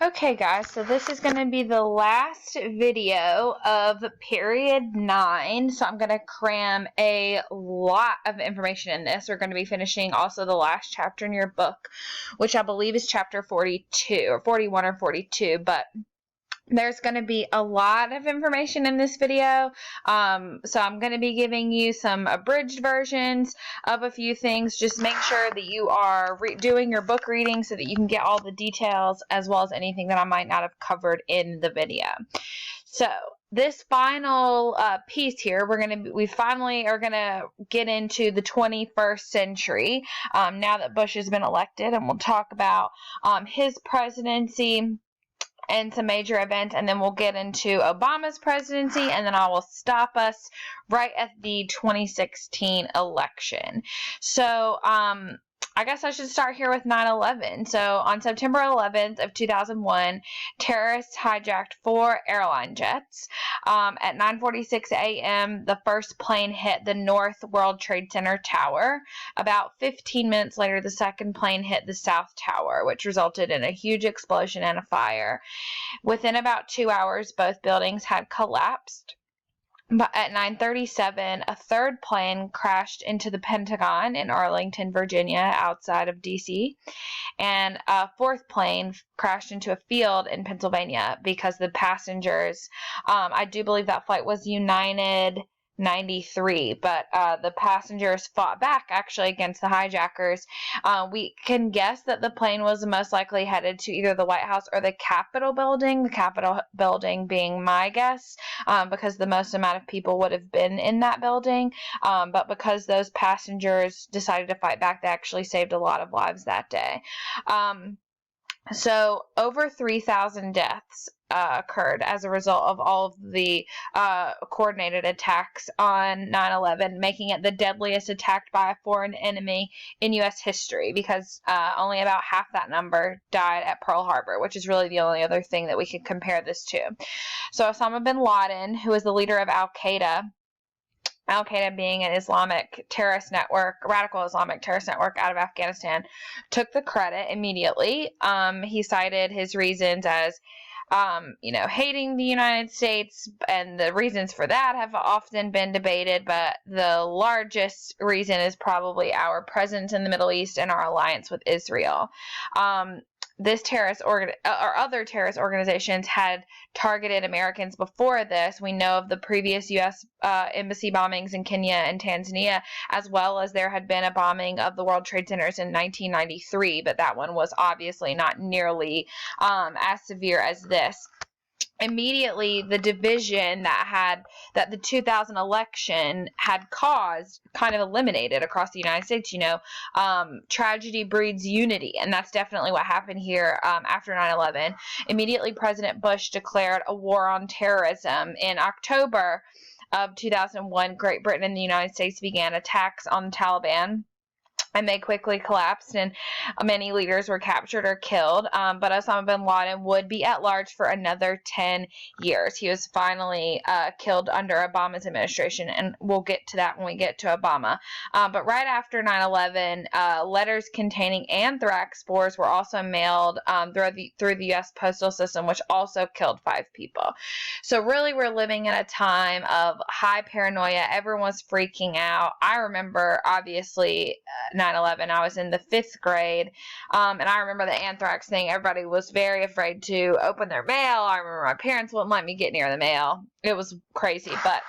Okay guys, so this is going to be the last video of period 9, so I'm going to cram a lot of information in this. We're going to be finishing also the last chapter in your book, which I believe is chapter 42, or 41 or 42, but there's going to be a lot of information in this video, so I'm going to be giving you some abridged versions of a few things. Just make sure that you are doing your book reading so that you can get all the details as well as anything that I might not have covered in the video. So this final piece here, we finally are gonna get into the 21st century now that Bush has been elected, and we'll talk about his presidency and some major events, and then we'll get into Obama's presidency, and then I will stop us right at the 2016 election. So, I guess I should start here with 9/11. So on September 11th of 2001, terrorists hijacked 4 airline jets. At 9:46 a.m., the first plane hit the North World Trade Center tower. About 15 minutes later, the second plane hit the South Tower, which resulted in a huge explosion and a fire. Within about 2 hours, both buildings had collapsed. But at 9:37, a third plane crashed into the Pentagon in Arlington, Virginia, outside of D.C., and a fourth plane crashed into a field in Pennsylvania because the passengers, I do believe that flight was United 93, but the passengers fought back actually against the hijackers. We can guess that the plane was most likely headed to either the White House or the Capitol building, the Capitol building being my guess, because the most amount of people would have been in that building. But because those passengers decided to fight back, they actually saved a lot of lives that day. So over 3,000 deaths occurred as a result of all of the coordinated attacks on 9/11, making it the deadliest attack by a foreign enemy in U.S. history, because only about half that number died at Pearl Harbor, which is really the only other thing that we could compare this to. So Osama bin Laden, who is the leader of Al-Qaeda being an Islamic terrorist network, radical Islamic terrorist network out of Afghanistan, took the credit immediately. He cited his reasons as, hating the United States, and the reasons for that have often been debated, but the largest reason is probably our presence in the Middle East and our alliance with Israel. This terrorist or other terrorist organizations had targeted Americans before this. We know of the previous U.S. Embassy bombings in Kenya and Tanzania, as well as there had been a bombing of the World Trade Centers in 1993, but that one was obviously not nearly as severe as this. Immediately, the division that the 2000 election had caused kind of eliminated across the United States. Tragedy breeds unity, and that's definitely what happened here after 9/11. Immediately, President Bush declared a war on terrorism. In October of 2001, Great Britain and the United States began attacks on the Taliban, and they quickly collapsed, and many leaders were captured or killed. But Osama bin Laden would be at large for another 10 years. He was finally killed under Obama's administration, and we'll get to that when we get to Obama. But right after 9/11, letters containing anthrax spores were also mailed through the U.S. postal system, which also killed 5 people. So really, we're living in a time of high paranoia. Everyone was freaking out. I remember, obviously, 9/11. I was in the 5th grade, and I remember the anthrax thing. Everybody was very afraid to open their mail. I remember my parents wouldn't let me get near the mail. It was crazy, but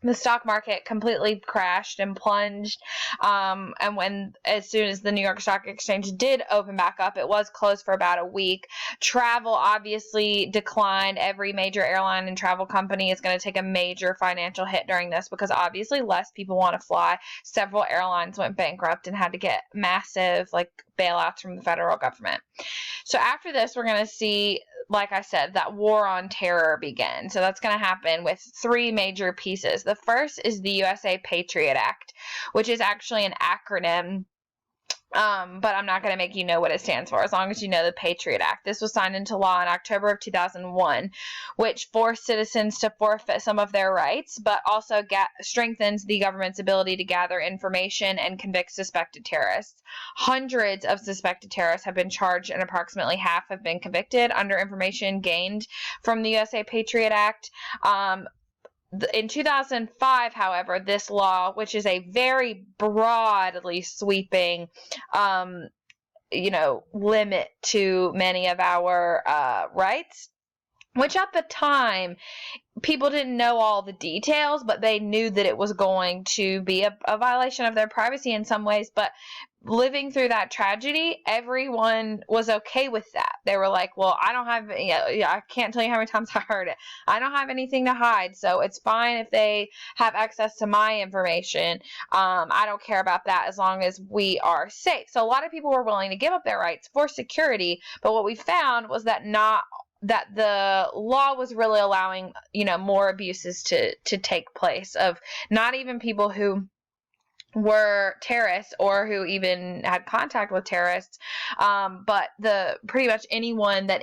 the stock market completely crashed and plunged, and as soon as the New York Stock Exchange did open back up, it was closed for about a week. Travel obviously declined. Every major airline and travel company is going to take a major financial hit during this, because obviously less people want to fly. Several airlines went bankrupt and had to get massive bailouts from the federal government. So after this, we're going to see, like I said, that war on terror begin. So that's going to happen with 3 major pieces. The first is the USA Patriot Act, which is actually an acronym But I'm not going to make you know what it stands for, as long as you know the Patriot Act. This was signed into law in October of 2001, which forced citizens to forfeit some of their rights, but also strengthens the government's ability to gather information and convict suspected terrorists. Hundreds of suspected terrorists have been charged, and approximately half have been convicted under information gained from the USA Patriot Act. In 2005, however, this law, which is a very broadly sweeping, limit to many of our rights, which at the time, people didn't know all the details, but they knew that it was going to be a violation of their privacy in some ways. But living through that tragedy, everyone was okay with that. They were like, well, I don't have, I can't tell you how many times I heard it. I don't have anything to hide, so it's fine if they have access to my information. I don't care about that as long as we are safe. So a lot of people were willing to give up their rights for security, but what we found was that the law was really allowing, more abuses to take place, of not even people who were terrorists or who even had contact with terrorists, but pretty much anyone that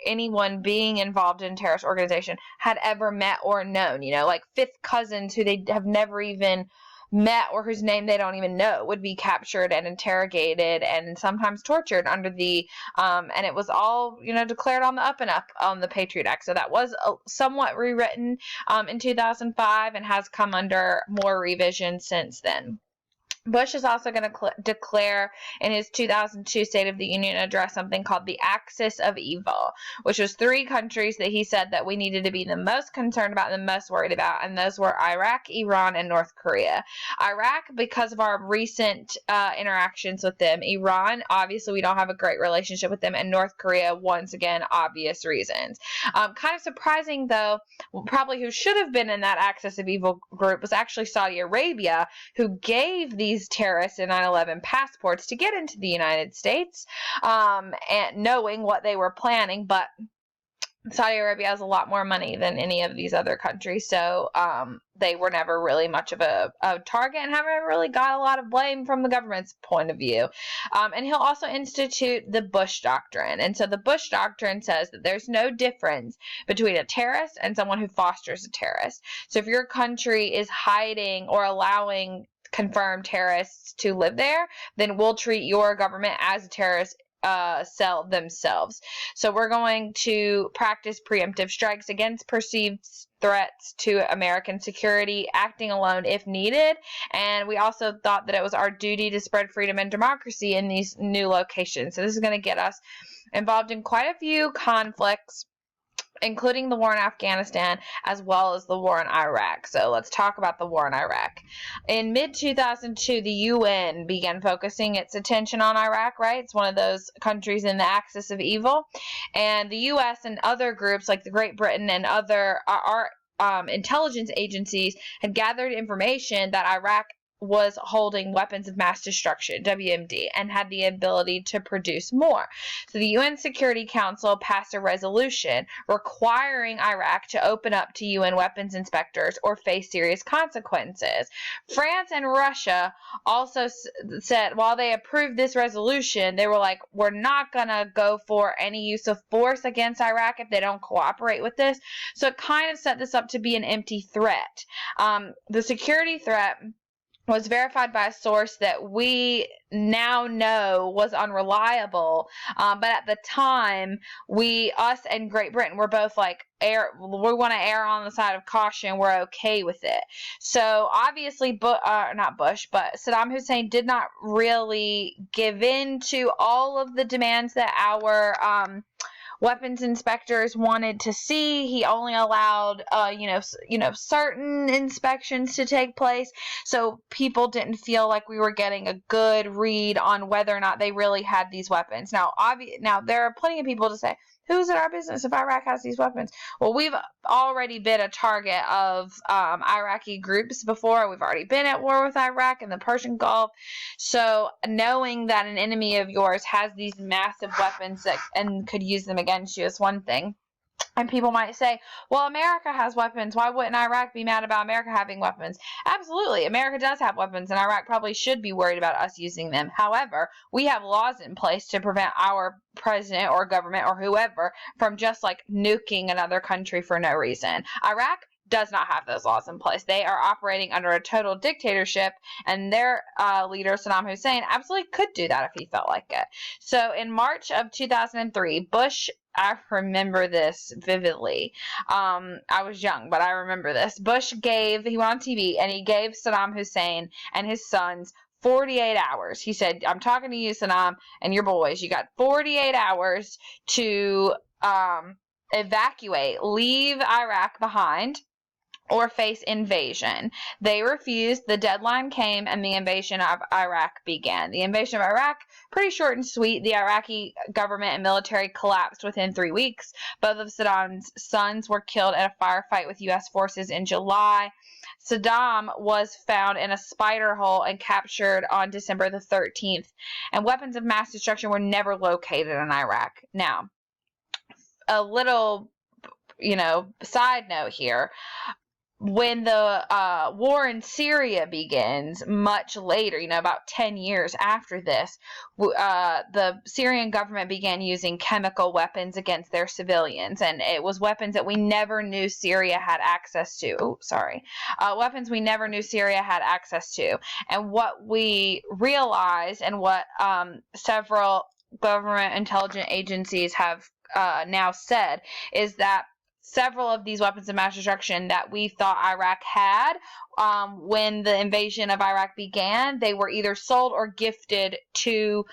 anyone being involved in a terrorist organization had ever met or known, like fifth cousins who they have never even met or whose name they don't even know would be captured and interrogated and sometimes tortured under the and it was all declared on the up and up on the Patriot Act. So that was somewhat rewritten in 2005 and has come under more revision since then. Bush is also going to declare in his 2002 State of the Union address something called the Axis of Evil, which was 3 countries that he said that we needed to be the most concerned about and the most worried about, and those were Iraq, Iran, and North Korea. Iraq, because of our recent interactions with them. Iran, obviously we don't have a great relationship with them, and North Korea, once again, obvious reasons. Kind of surprising, though, probably who should have been in that Axis of Evil group was actually Saudi Arabia, who gave these terrorists in 9/11 passports to get into the United States, and knowing what they were planning. But Saudi Arabia has a lot more money than any of these other countries, so they were never really much of a target and haven't really got a lot of blame from the government's point of view. And he'll also institute the Bush Doctrine. And so the Bush Doctrine says that there's no difference between a terrorist and someone who fosters a terrorist. So if your country is hiding or allowing confirmed terrorists to live there, then we'll treat your government as a terrorist cell themselves. So we're going to practice preemptive strikes against perceived threats to American security, acting alone if needed. And we also thought that it was our duty to spread freedom and democracy in these new locations. So this is going to get us involved in quite a few conflicts, including the war in Afghanistan, as well as the war in Iraq. So let's talk about the war in Iraq. In mid-2002, the UN began focusing its attention on Iraq, right? It's one of those countries in the axis of evil. And the U.S. and other groups like the Great Britain and other intelligence agencies had gathered information that Iraq was holding weapons of mass destruction, WMD, and had the ability to produce more. So the UN Security Council passed a resolution requiring Iraq to open up to UN weapons inspectors or face serious consequences. France and Russia also said, while they approved this resolution, they were like, we're not going to go for any use of force against Iraq if they don't cooperate with this. So it kind of set this up to be an empty threat. The security threat was verified by a source that we now know was unreliable. But at the time, us and Great Britain were both like, we want to err on the side of caution. We're okay with it. So obviously, not Bush, but Saddam Hussein did not really give in to all of the demands that our weapons inspectors wanted to see. He only allowed, certain inspections to take place, so people didn't feel like we were getting a good read on whether or not they really had these weapons. Now, there are plenty of people to say, who's in our business if Iraq has these weapons? Well, we've already been a target of Iraqi groups before. We've already been at war with Iraq and the Persian Gulf. So knowing that an enemy of yours has these massive weapons and could use them against you is one thing. And people might say, well, America has weapons. Why wouldn't Iraq be mad about America having weapons? Absolutely. America does have weapons, and Iraq probably should be worried about us using them. However, we have laws in place to prevent our president or government or whoever from just like nuking another country for no reason. Iraq does not have those laws in place. They are operating under a total dictatorship, and their leader, Saddam Hussein, absolutely could do that if he felt like it. So in March of 2003, Bush, I remember this vividly. I was young, but I remember this. He went on TV and he gave Saddam Hussein and his sons 48 hours. He said, I'm talking to you, Saddam, and your boys. You got 48 hours to evacuate, leave Iraq behind, or face invasion. They refused. The deadline came, and the invasion of Iraq began. The invasion of Iraq, pretty short and sweet. The Iraqi government and military collapsed within 3 weeks. Both of Saddam's sons were killed in a firefight with U.S. forces in July. Saddam was found in a spider hole and captured on December the 13th. And weapons of mass destruction were never located in Iraq. Now, a little, side note here. When the war in Syria begins much later, about 10 years after this, the Syrian government began using chemical weapons against their civilians, and it was weapons that we never knew Syria had access to. Weapons we never knew Syria had access to. And what we realized, and what several government intelligence agencies have now said, is that several of these weapons of mass destruction that we thought Iraq had when the invasion of Iraq began, they were either sold or gifted to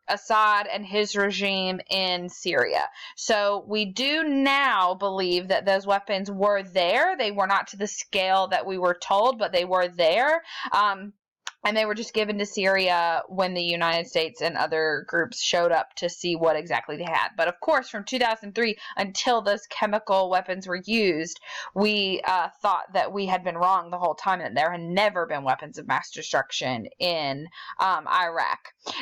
Assad and his regime in Syria. So we do now believe that those weapons were there. They were not to the scale that we were told, but they were there. And they were just given to Syria when the United States and other groups showed up to see what exactly they had. But of course, from 2003 until those chemical weapons were used, we thought that we had been wrong the whole time, that there had never been weapons of mass destruction in Iraq.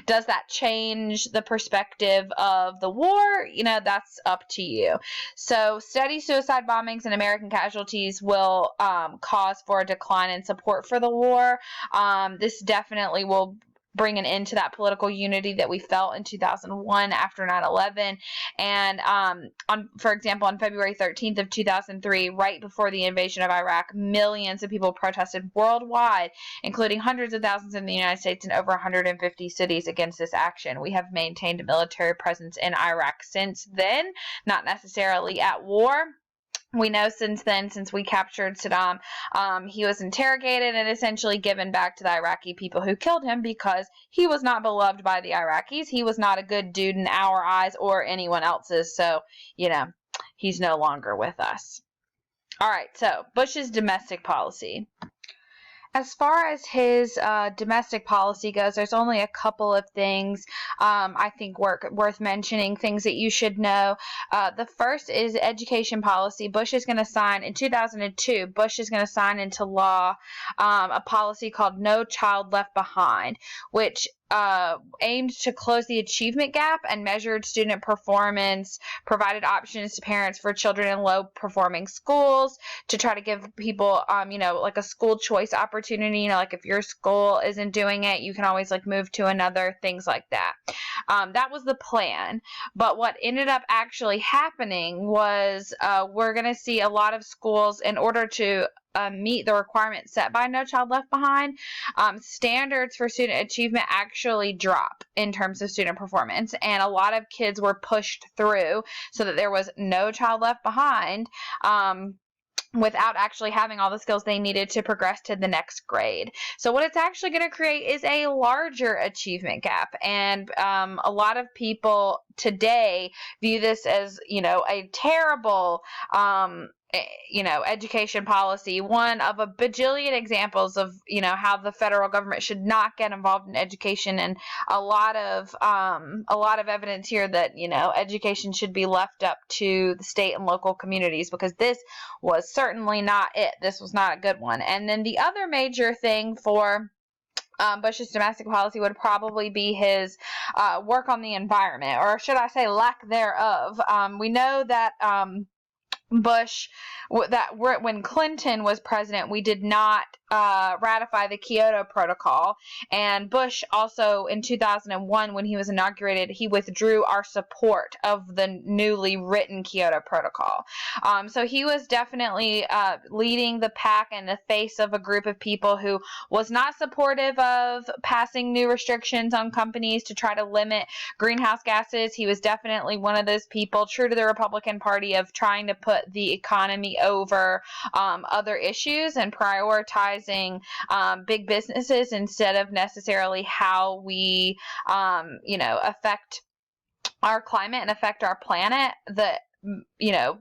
Does that change the perspective of the war? That's up to you. So steady suicide bombings and American casualties will cause for a decline in support for the war. This definitely will bring an end to that political unity that we felt in 2001 after 9/11. And for example, on February 13th of 2003, right before the invasion of Iraq, millions of people protested worldwide, including hundreds of thousands in the United States and over 150 cities against this action. We have maintained a military presence in Iraq since then, not necessarily at war. We know since then, since we captured Saddam, he was interrogated and essentially given back to the Iraqi people who killed him because he was not beloved by the Iraqis. He was not a good dude in our eyes or anyone else's. So, he's no longer with us. All right, so Bush's domestic policy. As far as his domestic policy goes, there's only a couple of things I think worth mentioning, things that you should know. The first is education policy. Bush is going to sign, in 2002, Bush is going to sign into law a policy called No Child Left Behind, which aimed to close the achievement gap and measured student performance, provided options to parents for children in low-performing schools to try to give people, like a school choice opportunity. Like if your school isn't doing it, you can always move to another, things like that. That was the plan. But what ended up actually happening was we're going to see a lot of schools, in order to meet the requirements set by No Child Left Behind, standards for student achievement actually drop in terms of student performance, and a lot of kids were pushed through so that there was no child left behind without actually having all the skills they needed to progress to the next grade. So what it's actually going to create is a larger achievement gap, and a lot of people today view this as a terrible education policy, one of a bajillion examples of, how the federal government should not get involved in education, and a lot of evidence here that, education should be left up to the state and local communities, because this was certainly not it. This was not a good one. And then the other major thing for Bush's domestic policy would probably be his work on the environment, or should I say lack thereof. We know that Bush, when Clinton was president, we did not ratify the Kyoto Protocol, and Bush also in 2001, when he was inaugurated, he withdrew our support of the newly written Kyoto Protocol. So he was definitely leading the pack in the face of a group of people who was not supportive of passing new restrictions on companies to try to limit greenhouse gases. He was definitely one of those people, true to the Republican Party, of trying to put the economy over other issues and prioritizing big businesses instead of necessarily how we, affect our climate and affect our planet. The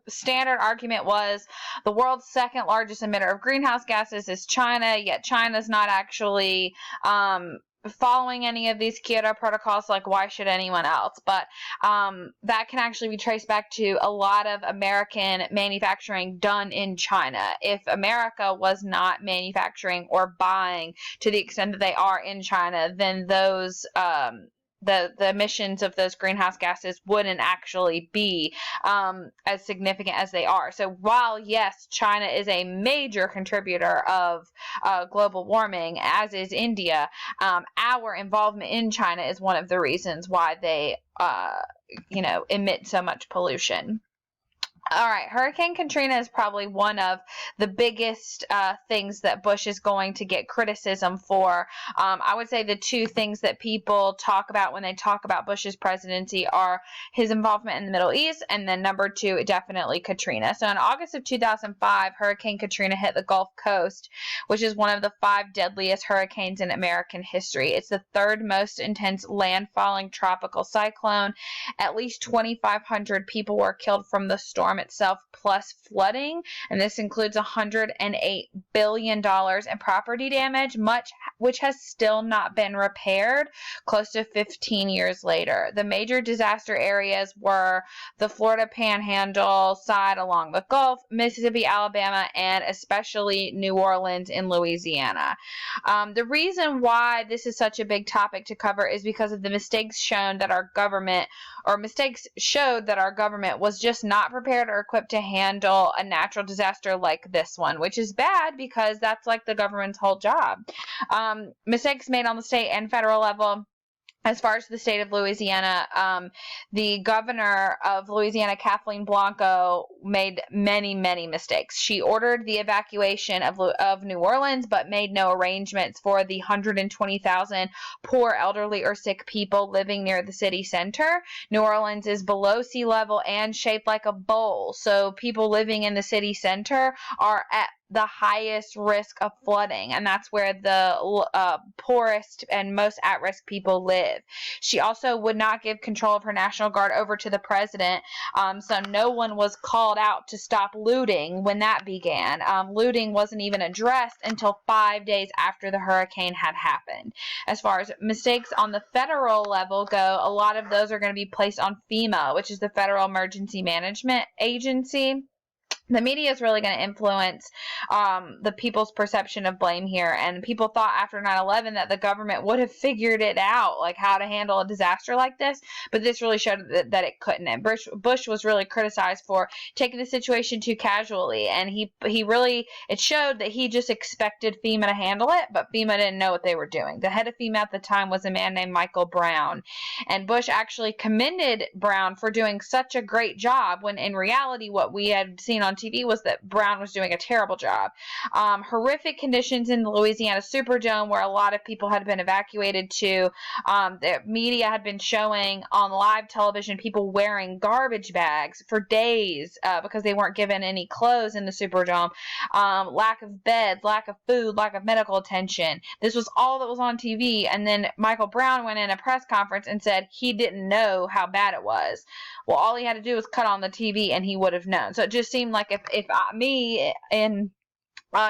standard argument was the world's second largest emitter of greenhouse gases is China, yet China's not actually following any of these Kyoto protocols. Like, why should anyone else? But that can actually be traced back to a lot of American manufacturing done in China. If America was not manufacturing or buying to the extent that they are in China, then those the emissions of those greenhouse gases wouldn't actually be as significant as they are. So while, yes, China is a major contributor of global warming, as is India, our involvement in China is one of the reasons why they, emit so much pollution. All right, Hurricane Katrina is probably one of the biggest things that Bush is going to get criticism for. I would say the two things that people talk about when they talk about Bush's presidency are his involvement in the Middle East, and then number two, definitely Katrina. So in August of 2005, Hurricane Katrina hit the Gulf Coast, which is one of the 5 deadliest hurricanes in American history. It's the third most intense landfalling tropical cyclone. At least 2,500 people were killed from the storm itself, plus flooding, and this includes $108 billion in property damage, much which has still not been repaired close to 15 years later. The major disaster areas were the Florida Panhandle side along the Gulf, Mississippi, Alabama, and especially New Orleans in Louisiana. The reason why this is such a big topic to cover is because of the mistakes showed that our government was just not prepared or equipped to handle a natural disaster like this one, which is bad because that's like the government's whole job. Mistakes made on the state and federal level. As far as the state of Louisiana, the governor of Louisiana, Kathleen Blanco, made many, many mistakes. She ordered the evacuation of New Orleans, but made no arrangements for the 120,000 poor, elderly, or sick people living near the city center. New Orleans is below sea level and shaped like a bowl, so people living in the city center are at the highest risk of flooding, and that's where the poorest and most at-risk people live. She also would not give control of her National Guard over to the president, so no one was called out to stop looting when that began. Looting wasn't even addressed until 5 days after the hurricane had happened. As far as mistakes on the federal level go, a lot of those are going to be placed on FEMA, which is the Federal Emergency Management Agency. The media is really going to influence the people's perception of blame here. And people thought after 9/11 that the government would have figured it out, like how to handle a disaster like this. But this really showed that it couldn't. And Bush was really criticized for taking the situation too casually. And it showed that he just expected FEMA to handle it, but FEMA didn't know what they were doing. The head of FEMA at the time was a man named Michael Brown. And Bush actually commended Brown for doing such a great job, when in reality what we had seen on TV was that Brown was doing a terrible job. Horrific conditions in the Louisiana Superdome, where a lot of people had been evacuated to. The media had been showing on live television people wearing garbage bags for days because they weren't given any clothes in the Superdome. Lack of beds, lack of food, lack of medical attention. This was all that was on TV, and then Michael Brown went in a press conference and said he didn't know how bad it was. Well, all he had to do was cut on the TV and he would have known. So it just seemed like if me in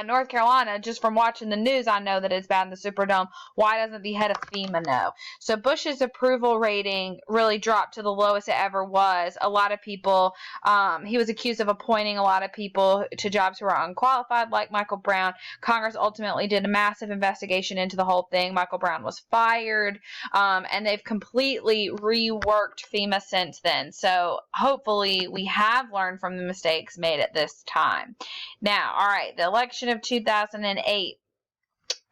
North Carolina, just from watching the news, I know that it's bad in the Superdome. Why doesn't the head of FEMA know? So Bush's approval rating really dropped to the lowest it ever was. A lot of people, he was accused of appointing a lot of people to jobs who were unqualified, like Michael Brown. Congress ultimately did a massive investigation into the whole thing. Michael Brown was fired, and they've completely reworked FEMA since then. So hopefully we have learned from the mistakes made at this time. Now, all right, the election of 2008,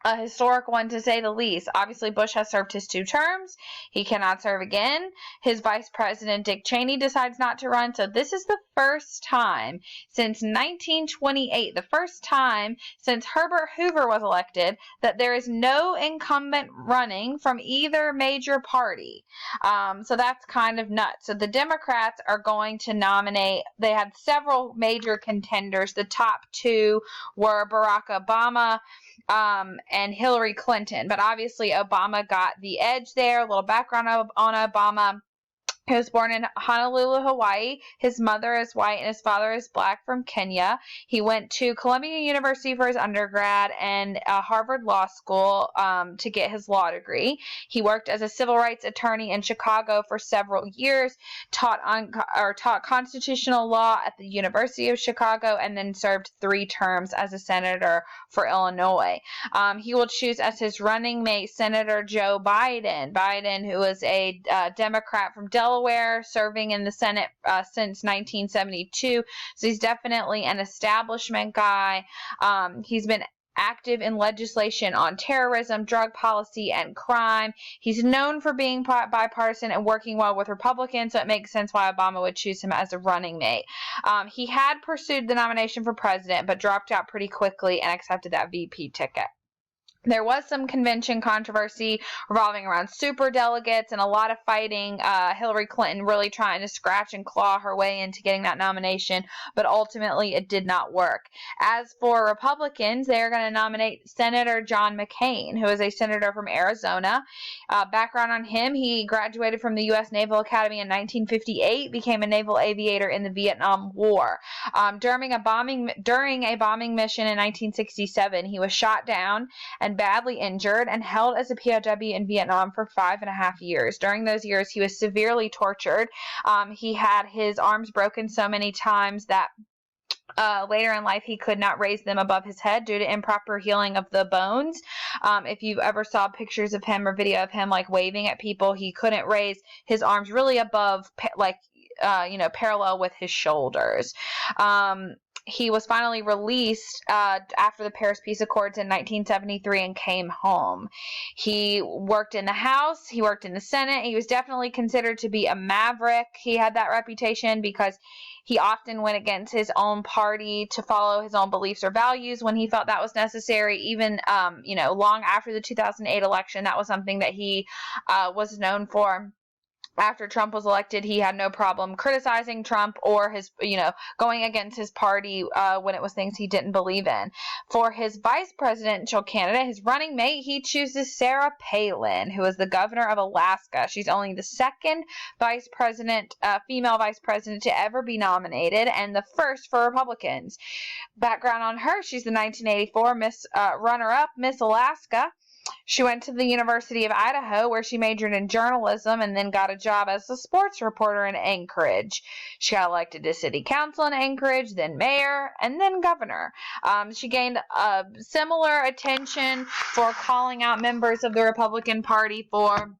a historic one to say the least. Obviously, Bush has served his 2 terms. He cannot serve again. His vice president, Dick Cheney, decides not to run. So this is the first time since 1928, the first time since Herbert Hoover was elected, that there is no incumbent running from either major party. So that's kind of nuts. So the Democrats are going to nominate, they had several major contenders. The top 2 were Barack Obama and Hillary Clinton. But obviously Obama got the edge there. A little background on Obama. He was born in Honolulu, Hawaii. His mother is white and his father is black from Kenya. He went to Columbia University for his undergrad and Harvard Law School to get his law degree. He worked as a civil rights attorney in Chicago for several years, taught constitutional law at the University of Chicago, and then served 3 terms as a senator for Illinois. He will choose as his running mate Senator Joe Biden. Biden, who is a Democrat from Delaware, serving in the Senate since 1972. So he's definitely an establishment guy. He's been active in legislation on terrorism, drug policy, and crime. He's known for being bipartisan and working well with Republicans, so it makes sense why Obama would choose him as a running mate. He had pursued the nomination for president, but dropped out pretty quickly and accepted that VP ticket. There was some convention controversy revolving around superdelegates and a lot of fighting. Hillary Clinton really trying to scratch and claw her way into getting that nomination, but ultimately it did not work. As for Republicans, they're going to nominate Senator John McCain, who is a senator from Arizona. Background on him, he graduated from the U.S. Naval Academy in 1958, became a naval aviator in the Vietnam War. During a bombing mission in 1967, he was shot down and badly injured and held as a POW in Vietnam for 5.5 years. During those years, he was severely tortured. He had his arms broken so many times that later in life, he could not raise them above his head due to improper healing of the bones. If you ever saw pictures of him or video of him like waving at people, he couldn't raise his arms really above, parallel with his shoulders. He was finally released after the Paris Peace Accords in 1973 and came home. He worked in the House. He worked in the Senate. He was definitely considered to be a maverick. He had that reputation because he often went against his own party to follow his own beliefs or values when he felt that was necessary. Even, long after the 2008 election, that was something that he was known for. After Trump was elected, he had no problem criticizing Trump or his, going against his party when it was things he didn't believe in. For his vice presidential candidate, his running mate, he chooses Sarah Palin, who is the governor of Alaska. She's only the second female vice president to ever be nominated and the first for Republicans. Background on her, she's the 1984 runner-up Miss Alaska. She went to the University of Idaho, where she majored in journalism and then got a job as a sports reporter in Anchorage. She got elected to city council in Anchorage, then mayor, and then governor. She gained similar attention for calling out members of the Republican Party for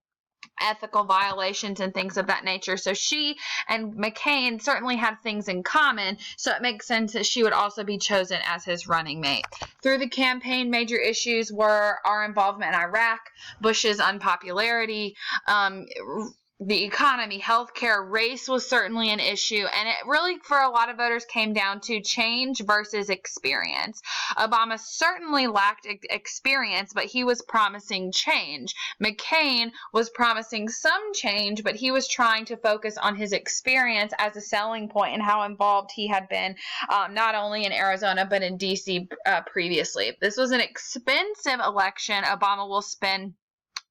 ethical violations and things of that nature. So she and McCain certainly had things in common, so it makes sense that she would also be chosen as his running mate. Through the campaign, major issues were our involvement in Iraq, Bush's unpopularity, the economy, healthcare, race was certainly an issue, and it really, for a lot of voters, came down to change versus experience. Obama certainly lacked experience, but he was promising change. McCain was promising some change, but he was trying to focus on his experience as a selling point and how involved he had been, not only in Arizona, but in D.C. Previously. This was an expensive election. Obama will spend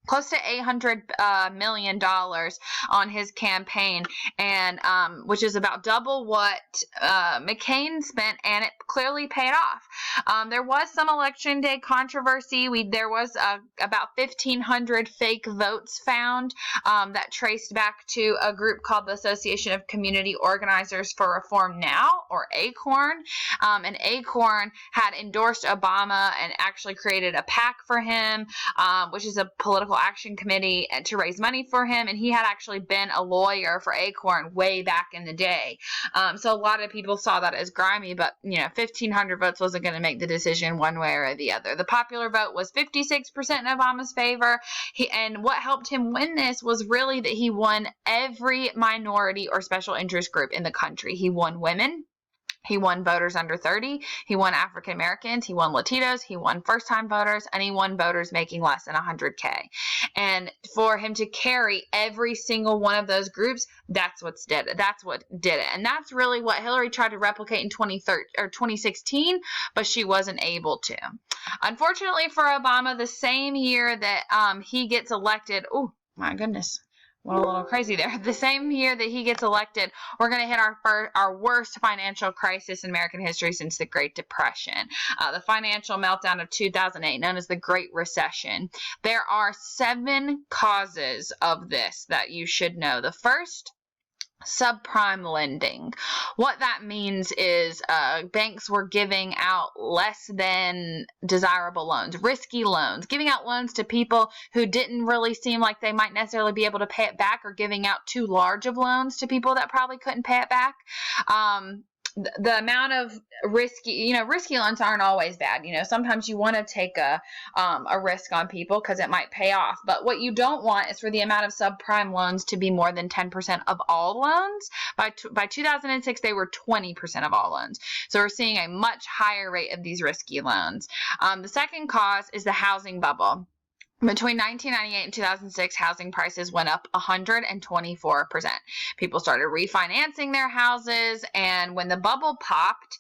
close to $800 million on his campaign, and which is about double what McCain spent, and it clearly paid off. There was some election day controversy. There was about 1,500 fake votes found that traced back to a group called the Association of Community Organizers for Reform Now, or ACORN. And ACORN had endorsed Obama and actually created a PAC for him, which is a political action committee, to raise money for him, and he had actually been a lawyer for ACORN way back in the day. So a lot of people saw that as grimy, but 1,500 votes wasn't going to make the decision one way or the other. The popular vote was 56% in Obama's favor, and what helped him win this was really that he won every minority or special interest group in the country. He won women. He won voters under 30, he won African Americans, he won Latinos, he won first-time voters, and he won voters making less than $100K. And for him to carry every single one of those groups, that's what did it. And that's really what Hillary tried to replicate in 2016, but she wasn't able to. Unfortunately for Obama, the same year that he gets elected, oh my goodness, went a little crazy there. The same year that he gets elected, we're going to hit our worst financial crisis in American history since the Great Depression, the financial meltdown of 2008, known as the Great Recession. There are 7 causes of this that you should know. The first, subprime lending. What that means is banks were giving out less than desirable loans, risky loans, giving out loans to people who didn't really seem like they might necessarily be able to pay it back, or giving out too large of loans to people that probably couldn't pay it back. The amount of risky loans aren't always bad. Sometimes you want to take a risk on people because it might pay off. But what you don't want is for the amount of subprime loans to be more than 10% of all loans. By 2006, they were 20% of all loans. So we're seeing a much higher rate of these risky loans. The second cause is the housing bubble. Between 1998 and 2006, housing prices went up 124%. People started refinancing their houses, and when the bubble popped,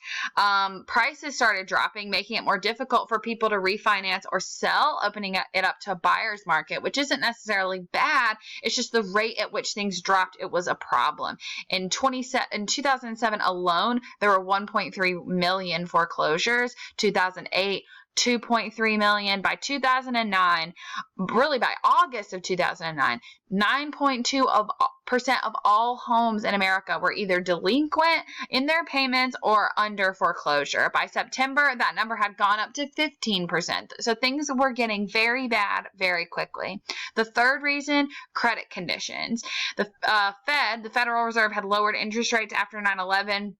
prices started dropping, making it more difficult for people to refinance or sell, opening it up to a buyer's market, which isn't necessarily bad. It's just the rate at which things dropped, it was a problem. In 2007 alone, there were 1.3 million foreclosures. 2008, 2.3 million. By 2009, really by August of 2009, 9.2% of all homes in America were either delinquent in their payments or under foreclosure. By September, that number had gone up to 15%. So things were getting very bad very quickly. The third reason, credit conditions. The Federal Reserve, had lowered interest rates after 9/11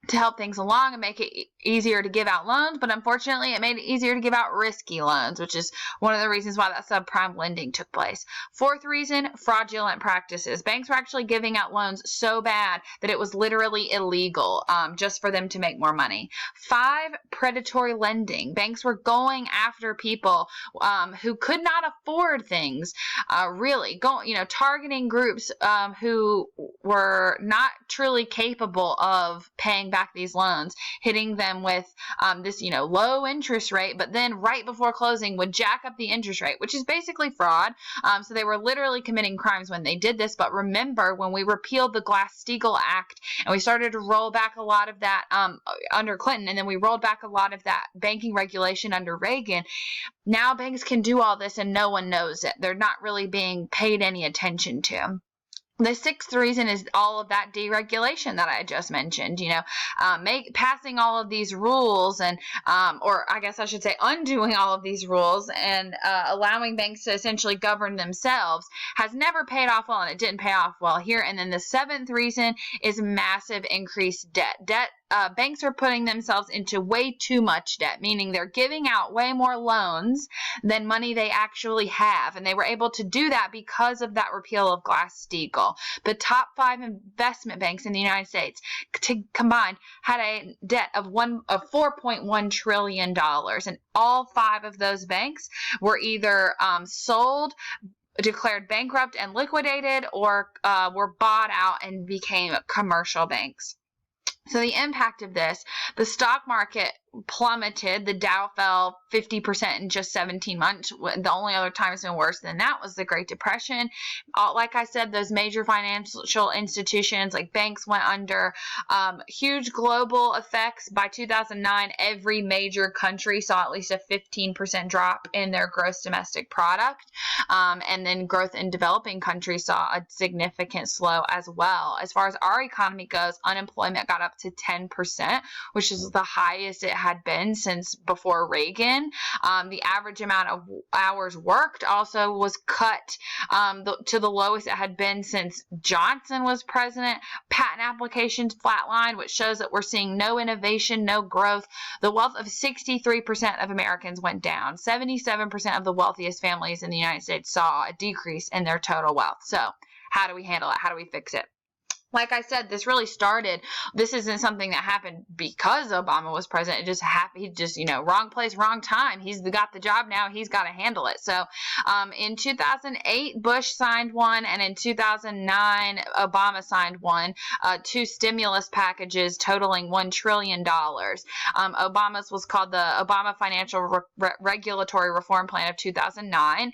to help things along and make it easier to give out loans, but unfortunately it made it easier to give out risky loans, which is one of the reasons why that subprime lending took place. Fourth reason, fraudulent practices. Banks were actually giving out loans so bad that it was literally illegal, just for them to make more money. 5, predatory lending. Banks were going after people who could not afford things, targeting groups who were not truly capable of paying back these loans, hitting them with this low interest rate, but then right before closing would jack up the interest rate, which is basically fraud. So they were literally committing crimes when they did this. But remember, when we repealed the Glass-Steagall Act and we started to roll back a lot of that under Clinton, and then we rolled back a lot of that banking regulation under Reagan, now banks can do all this and no one knows it. They're not really being paid any attention to. The sixth reason is all of that deregulation that I just mentioned, passing all of these rules and, or I guess I should say undoing all of these rules and allowing banks to essentially govern themselves has never paid off well, and it didn't pay off well here. And then the seventh reason is massive increased debt. Banks are putting themselves into way too much debt, meaning they're giving out way more loans than money they actually have. And they were able to do that because of that repeal of Glass-Steagall. The top 5 investment banks in the United States combined had a debt of $4.1 trillion. And all 5 of those banks were either sold, declared bankrupt and liquidated, or were bought out and became commercial banks. So the impact of this, the stock market plummeted. The Dow fell 50% in just 17 months. The only other time it's been worse than that was the Great Depression. Like I said, those major financial institutions like banks went under. Huge global effects. By 2009, every major country saw at least a 15% drop in their gross domestic product. And then growth in developing countries saw a significant slow as well. As far as our economy goes, unemployment got up to 10%, which is the highest it had been since before Reagan. The average amount of hours worked also was cut to the lowest it had been since Johnson was president. Patent applications flatlined, which shows that we're seeing no innovation, no growth. The wealth of 63% of Americans went down. 77% of the wealthiest families in the United States saw a decrease in their total wealth. So how do we handle it? How do we fix it? Like I said, this really started, this isn't something that happened because Obama was president. It just happened, he just, wrong place, wrong time. He's got the job now. He's got to handle it. So in 2008, Bush signed one, and in 2009, Obama signed one, 2 stimulus packages totaling $1 trillion. Obama's was called the Obama Financial Regulatory Reform Plan of 2009,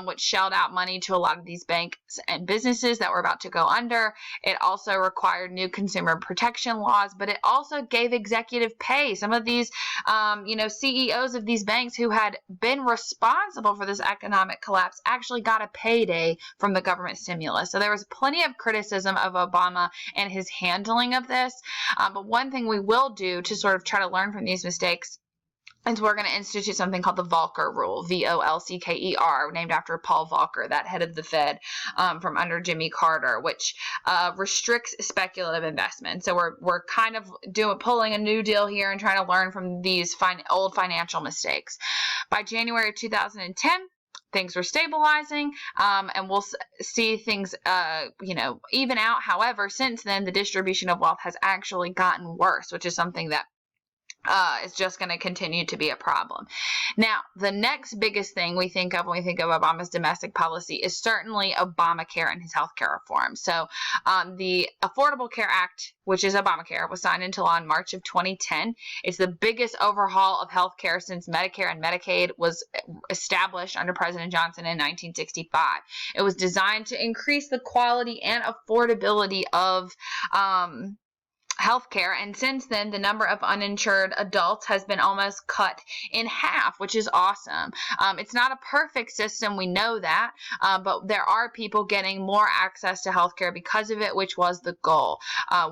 which shelled out money to a lot of these banks and businesses that were about to go under. It also required new consumer protection laws, but it also gave executive pay. Some of these, CEOs of these banks who had been responsible for this economic collapse actually got a payday from the government stimulus. So there was plenty of criticism of Obama and his handling of this. But one thing we will do to sort of try to learn from these mistakes is we're going to institute something called the Volcker Rule, Volcker, named after Paul Volcker, that head of the Fed from under Jimmy Carter, which restricts speculative investment. So we're kind of pulling a new deal here and trying to learn from these old financial mistakes. By January of 2010, things were stabilizing, and we'll see things, even out. However, since then, the distribution of wealth has actually gotten worse, which is something that is just going to continue to be a problem. Now, the next biggest thing we think of when we think of Obama's domestic policy is certainly Obamacare and his healthcare reform. So the Affordable Care Act, which is Obamacare, was signed into law in March of 2010. It's the biggest overhaul of healthcare since Medicare and Medicaid was established under President Johnson in 1965. It was designed to increase the quality and affordability of healthcare, and since then the number of uninsured adults has been almost cut in half, which is awesome. It's not a perfect system, we know that, but there are people getting more access to healthcare because of it, which was the goal.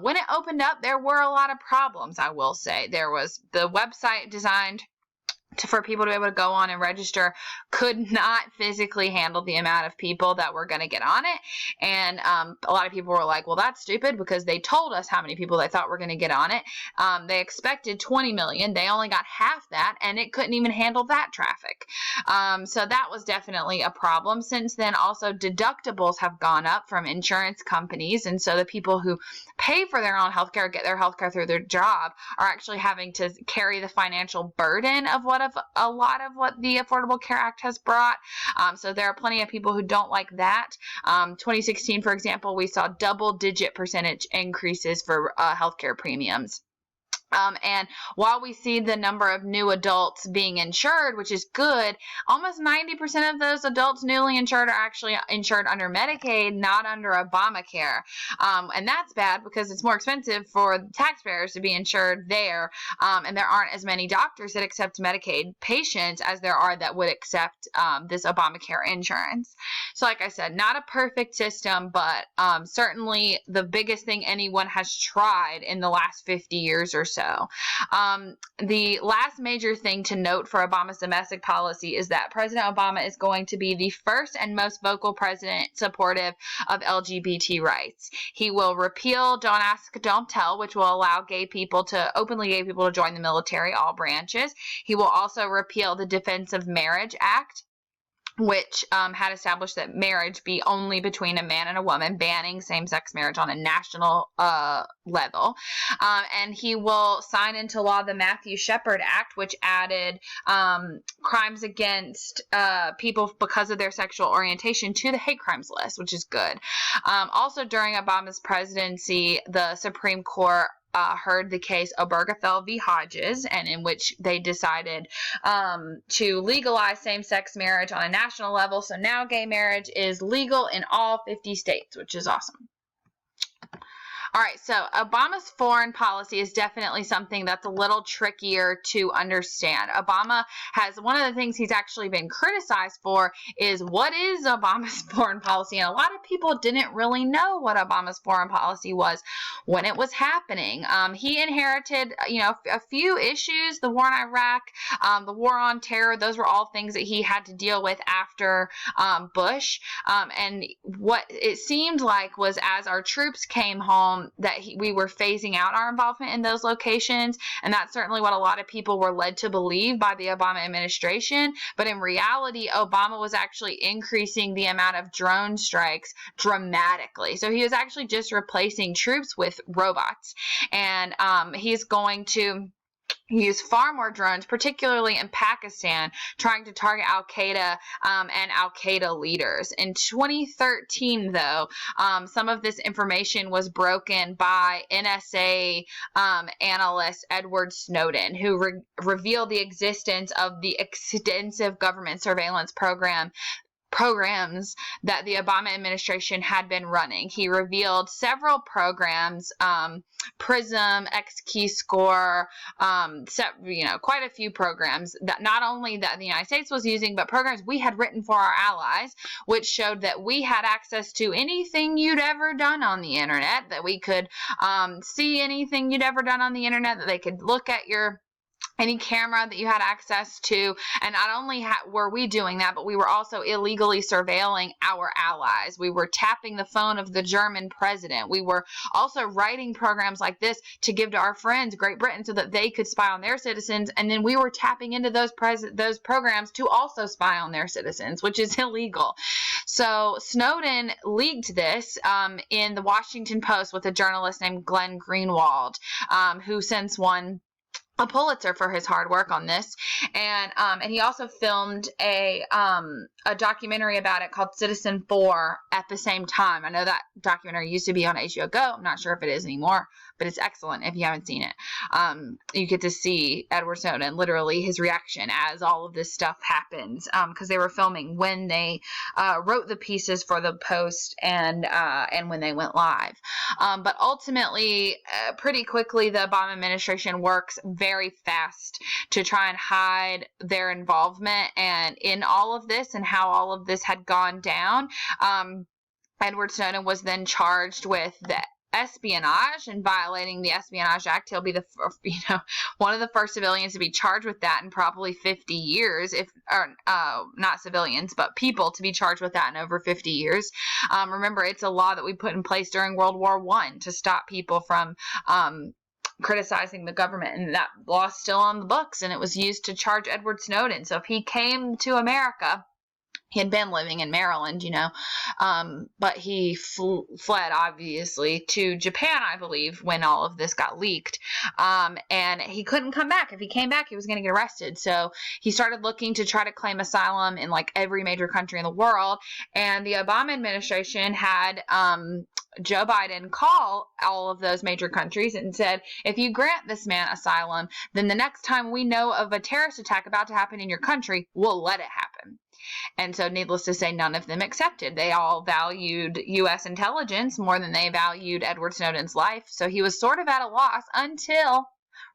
When it opened up, there were a lot of problems, I will say. There was the website designed for people to be able to go on and register could not physically handle the amount of people that were going to get on it. And a lot of people were like, well, that's stupid because they told us how many people they thought were going to get on it. They expected 20 million. They only got half that, and it couldn't even handle that traffic. So that was definitely a problem. Since then, also deductibles have gone up from insurance companies. And so the people who pay for their own healthcare, get their healthcare through their job, are actually having to carry the financial burden of a lot of what the Affordable Care Act has brought. So there are plenty of people who don't like that. 2016, for example, we saw double-digit percentage increases for healthcare premiums. And while we see the number of new adults being insured, which is good, almost 90% of those adults newly insured are actually insured under Medicaid, not under Obamacare. And that's bad because it's more expensive for taxpayers to be insured there. And there aren't as many doctors that accept Medicaid patients as there are that would accept this Obamacare insurance. So like I said, not a perfect system, but certainly the biggest thing anyone has tried in the last 50 years or so. The last major thing to note for Obama's domestic policy is that President Obama is going to be the first and most vocal president supportive of LGBT rights. He will repeal Don't Ask, Don't Tell, which will allow openly gay people to join the military, all branches. He will also repeal the Defense of Marriage Act, which had established that marriage be only between a man and a woman, banning same-sex marriage on a national level. And he will sign into law the Matthew Shepard Act, which added crimes against people because of their sexual orientation to the hate crimes list, which is good. Also, during Obama's presidency, the Supreme Court heard the case Obergefell v. Hodges, and in which they decided to legalize same-sex marriage on a national level. So now gay marriage is legal in all 50 states, which is awesome. All right, so Obama's foreign policy is definitely something that's a little trickier to understand. Obama has, one of the things he's actually been criticized for is what is Obama's foreign policy? And a lot of people didn't really know what Obama's foreign policy was when it was happening. He inherited, a few issues, the war in Iraq, the war on terror. Those were all things that he had to deal with after Bush. And what it seemed like was as our troops came home, that we were phasing out our involvement in those locations. And that's certainly what a lot of people were led to believe by the Obama administration. But in reality, Obama was actually increasing the amount of drone strikes dramatically. So he was actually just replacing troops with robots. And he's going to use far more drones, particularly in Pakistan, trying to target Al-Qaeda and Al-Qaeda leaders. In 2013, though, some of this information was broken by NSA analyst Edward Snowden, who revealed the existence of the extensive government surveillance programs that the Obama administration had been running. He revealed several programs, PRISM, X-Keyscore, quite a few programs that not only that the United States was using, but programs we had written for our allies, which showed that we had access to anything you'd ever done on the internet, that we could see anything you'd ever done on the internet, that they could look at any camera that you had access to. And not only were we doing that, but we were also illegally surveilling our allies. We were tapping the phone of the German president. We were also writing programs like this to give to our friends, Great Britain, so that they could spy on their citizens. And then we were tapping into those programs to also spy on their citizens, which is illegal. So Snowden leaked this in the Washington Post with a journalist named Glenn Greenwald, who since won a Pulitzer for his hard work on this. And he also filmed a documentary about it called Citizen 4 at the same time. I know that documentary used to be on HBO Go. I'm not sure if it is anymore, but it's excellent if you haven't seen it. You get to see Edward Snowden, literally his reaction as all of this stuff happens, because they were filming when they wrote the pieces for the Post and when they went live. But ultimately, pretty quickly, the Obama administration works very fast to try and hide their involvement and in all of this and how all of this had gone down. Edward Snowden was then charged with the espionage and violating the Espionage Act. He'll be one of the first civilians to be charged with that in probably 50 years, not civilians, but people to be charged with that in over 50 years. Remember, it's a law that we put in place during World War I to stop people from criticizing the government, and that law is still on the books, and it was used to charge Edward Snowden. So if he came to America, he had been living in Maryland, but he fled, obviously, to Japan, I believe, when all of this got leaked. And he couldn't come back. If he came back, he was going to get arrested. So he started looking to try to claim asylum in every major country in the world. And the Obama administration had Joe Biden call all of those major countries and said, if you grant this man asylum, then the next time we know of a terrorist attack about to happen in your country, we'll let it happen. And so needless to say, none of them accepted. They all valued U.S. intelligence more than they valued Edward Snowden's life. So he was sort of at a loss until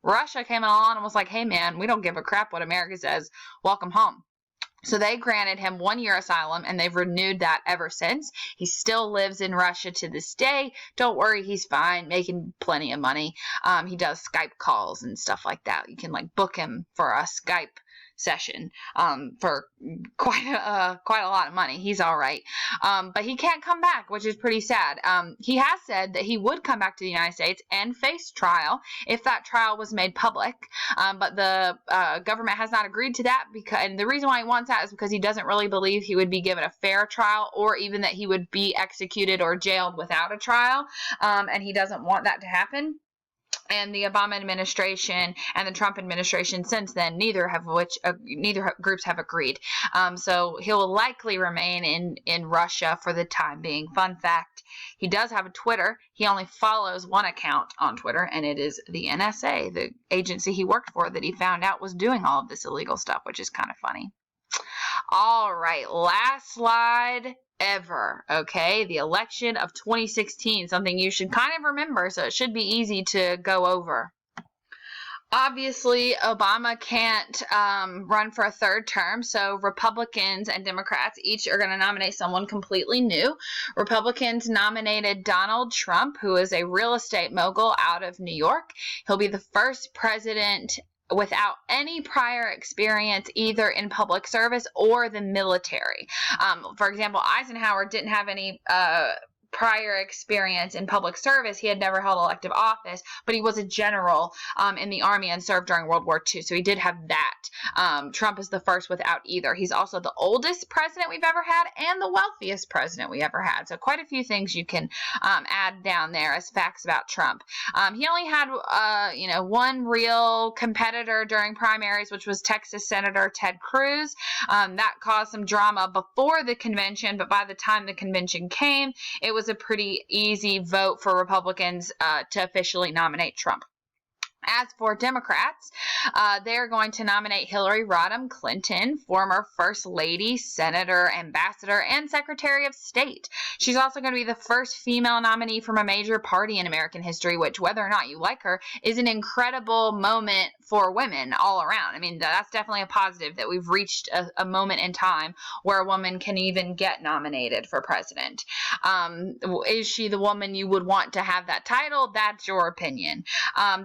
Russia came along and was like, hey, man, we don't give a crap what America says. Welcome home. So they granted him 1 year asylum, and they've renewed that ever since. He still lives in Russia to this day. Don't worry, he's fine, making plenty of money. He does Skype calls and stuff like that. You can book him for a Skype session for quite a lot of money. He's all right. But he can't come back, which is pretty sad. He has said that he would come back to the United States and face trial if that trial was made public. But the government has not agreed to that, and the reason why he wants that is because he doesn't really believe he would be given a fair trial, or even that he would be executed or jailed without a trial. And he doesn't want that to happen. and the Obama administration and the Trump administration since then, neither groups have agreed. So he will likely remain in Russia for the time being. Fun fact, he does have a Twitter. He only follows one account on Twitter, and it is the NSA, the agency he worked for, that he found out was doing all of this illegal stuff, which is kind of funny. All right, last slide ever. Okay, the election of 2016, something you should kind of remember, so it should be easy to go over. Obviously, Obama can't run for a third term, so Republicans and Democrats each are going to nominate someone completely new. Republicans nominated Donald Trump, who is a real estate mogul out of New York. He'll be the first president without any prior experience either in public service or the military. For example, Eisenhower didn't have any prior experience in public service. He had never held elective office, but he was a general in the Army and served during World War II, so he did have that. Trump is the first without either. He's also the oldest president we've ever had and the wealthiest president we ever had, so quite a few things you can add down there as facts about Trump. He only had one real competitor during primaries, which was Texas Senator Ted Cruz. That caused some drama before the convention, but by the time the convention came, it was a pretty easy vote for Republicans to officially nominate Trump. As for Democrats, they're going to nominate Hillary Rodham Clinton, former First Lady, Senator, Ambassador, and Secretary of State. She's also going to be the first female nominee from a major party in American history, which, whether or not you like her, is an incredible moment for women all around. I mean, that's definitely a positive that we've reached a moment in time where a woman can even get nominated for president. Is she the woman you would want to have that title? That's your opinion.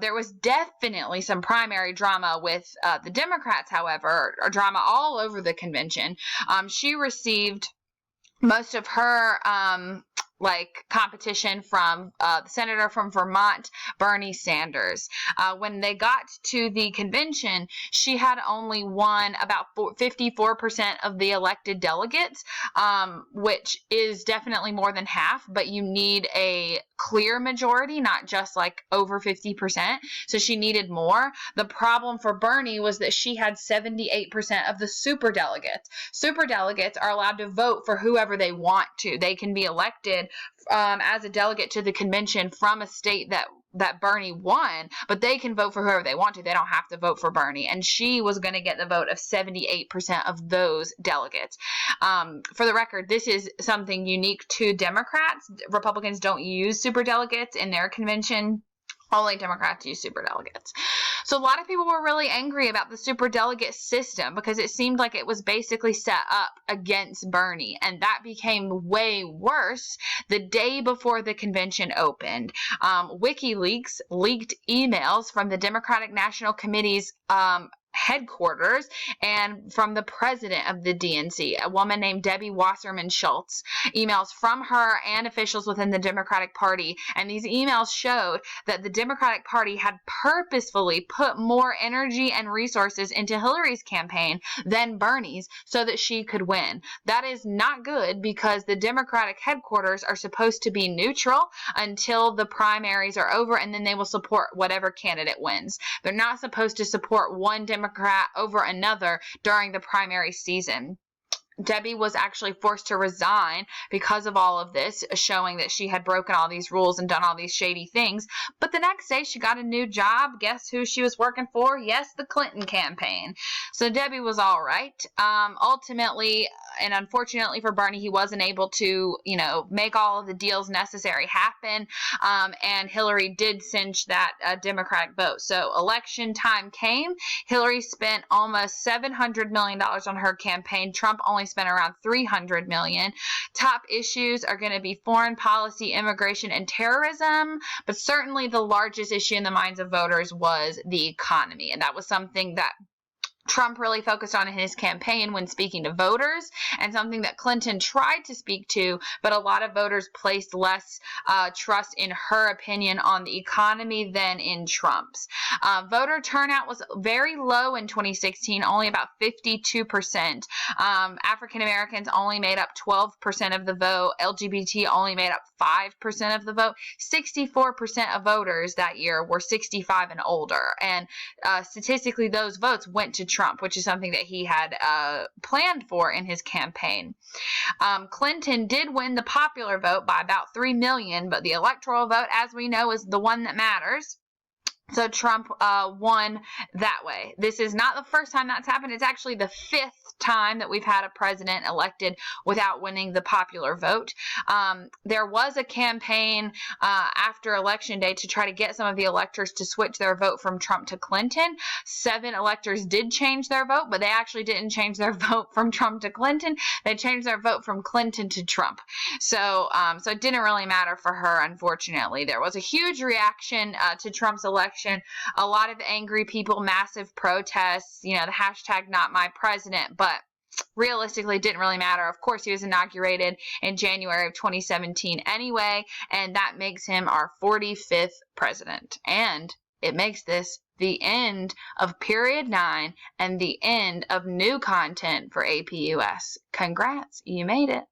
There was definitely some primary drama with the Democrats, however, or drama all over the convention. She received most of her competition from the senator from Vermont, Bernie Sanders. When they got to the convention, she had only won about 54% of the elected delegates, which is definitely more than half, but you need a clear majority, not just over 50%. So she needed more. The problem for Bernie was that she had 78% of the superdelegates. Superdelegates are allowed to vote for whoever they want to. They can be elected as a delegate to the convention from a state that Bernie won, but they can vote for whoever they want to. They don't have to vote for Bernie. And she was going to get the vote of 78% of those delegates. For the record, this is something unique to Democrats. Republicans don't use superdelegates in their convention. Only Democrats use superdelegates. So a lot of people were really angry about the superdelegate system because it seemed like it was basically set up against Bernie. And that became way worse the day before the convention opened. WikiLeaks leaked emails from the Democratic National Committee's headquarters and from the president of the DNC, a woman named Debbie Wasserman Schultz, emails from her and officials within the Democratic Party. And these emails showed that the Democratic Party had purposefully put more energy and resources into Hillary's campaign than Bernie's so that she could win. That is not good because the Democratic headquarters are supposed to be neutral until the primaries are over, and then they will support whatever candidate wins. They're not supposed to support one Democrat over another during the primary season. Debbie was actually forced to resign because of all of this, showing that she had broken all these rules and done all these shady things. But the next day she got a new job. Guess who she was working for? Yes, the Clinton campaign. So Debbie was all right. Ultimately, and unfortunately for Bernie, he wasn't able to, make all of the deals necessary happen. And Hillary did cinch that Democratic vote. So election time came. Hillary spent almost $700 million on her campaign. Trump only spent around $300 million. Top issues are going to be foreign policy, immigration, and terrorism, but certainly the largest issue in the minds of voters was the economy, and that was something that Trump really focused on in his campaign when speaking to voters, and something that Clinton tried to speak to, but a lot of voters placed less trust in her opinion on the economy than in Trump's. Voter turnout was very low in 2016, only about 52%. African Americans only made up 12% of the vote. LGBT only made up 5% of the vote. 64% of voters that year were 65 and older, and statistically those votes went to Trump, which is something that he had planned for in his campaign. Clinton did win the popular vote by about 3 million, but the electoral vote, as we know, is the one that matters. So Trump won that way. This is not the first time that's happened. It's actually the 5th time that we've had a president elected without winning the popular vote. There was a campaign after Election Day to try to get some of the electors to switch their vote from Trump to Clinton. 7 electors did change their vote, but they actually didn't change their vote from Trump to Clinton. They changed their vote from Clinton to Trump. So it didn't really matter for her, unfortunately. There was a huge reaction to Trump's election. A lot of angry people, massive protests, the hashtag not my president, but realistically it didn't really matter. Of course, he was inaugurated in January of 2017 anyway, and that makes him our 45th president. And it makes this the end of period 9 and the end of new content for APUS. Congrats, you made it.